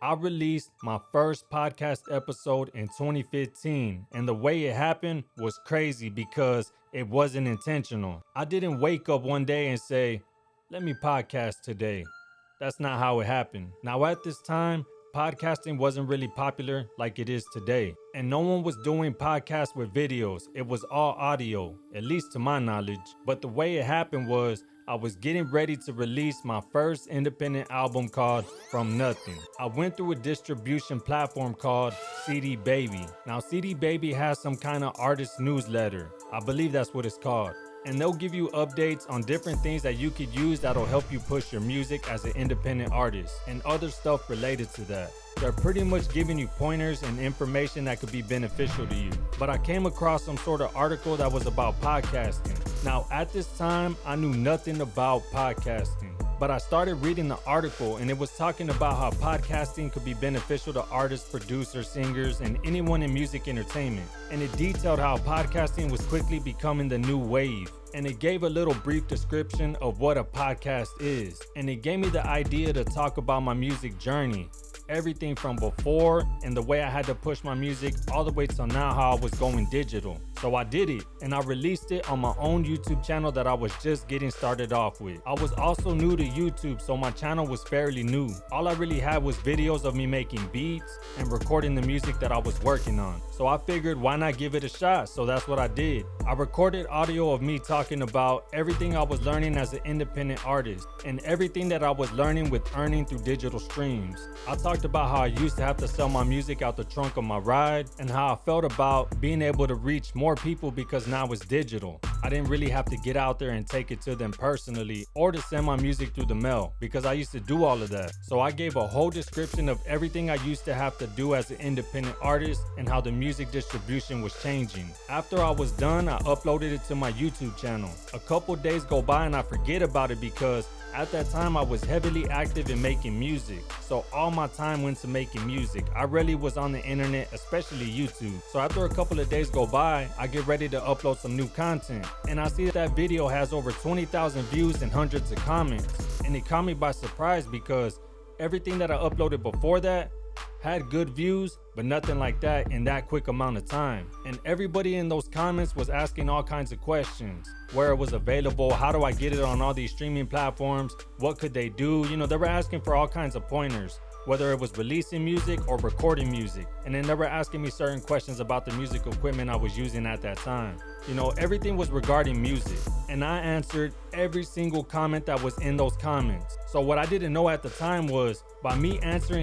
I released my first podcast episode in 2015, and the way it happened was crazy because it wasn't intentional. I didn't wake up one day and say, let me podcast today. That's not how it happened. Now, at this time, podcasting wasn't really popular like it is today, and no one was doing podcasts with videos. It was all audio, at least to my knowledge. But the way it happened was I was getting ready to release my first independent album called From Nothing. I went through a distribution platform called CD Baby. Now, CD Baby has some kind of artist newsletter. I believe that's what it's called. And they'll give you updates on different things that you could use that'll help you push your music as an independent artist and other stuff related to that. They're pretty much giving you pointers and information that could be beneficial to you. But I came across some sort of article that was about podcasting. Now, at this time, I knew nothing about podcasting. But I started reading the article, and it was talking about how podcasting could be beneficial to artists, producers, singers, and anyone in music entertainment. And it detailed how podcasting was quickly becoming the new wave. And it gave a little brief description of what a podcast is. And it gave me the idea to talk about my music journey. Everything from before and the way I had to push my music all the way till now how I was going digital. So I did it, and I released it on my own YouTube channel that I was just getting started off with. I was also new to YouTube, so my channel was fairly new. All I really had was videos of me making beats and recording the music that I was working on. So I figured, why not give it a shot? So that's what I did. I recorded audio of me talking about everything I was learning as an independent artist and everything that I was learning with earning through digital streams. I talked about how I used to have to sell my music out the trunk of my ride and how I felt about being able to reach more people because now it's digital. I didn't really have to get out there and take it to them personally or to send my music through the mail because I used to do all of that. So I gave a whole description of everything I used to have to do as an independent artist and how the music distribution was changing. After I was done, I uploaded it to my YouTube channel. A couple days go by and I forget about it because at that time, I was heavily active in making music, so all my time went to making music. I rarely was on the internet, especially YouTube. So after a couple of days go by, I get ready to upload some new content, and I see that video has over 20,000 views and hundreds of comments. And it caught me by surprise because everything that I uploaded before that had good views, but nothing like that in that quick amount of time. And everybody in those comments was asking all kinds of questions. Where it was available, how do I get it on all these streaming platforms, what could they do? You know, they were asking for all kinds of pointers, whether it was releasing music or recording music. And then they were asking me certain questions about the music equipment I was using at that time. You know, everything was regarding music, and I answered every single comment that was in those comments. So what I didn't know at the time was by me answering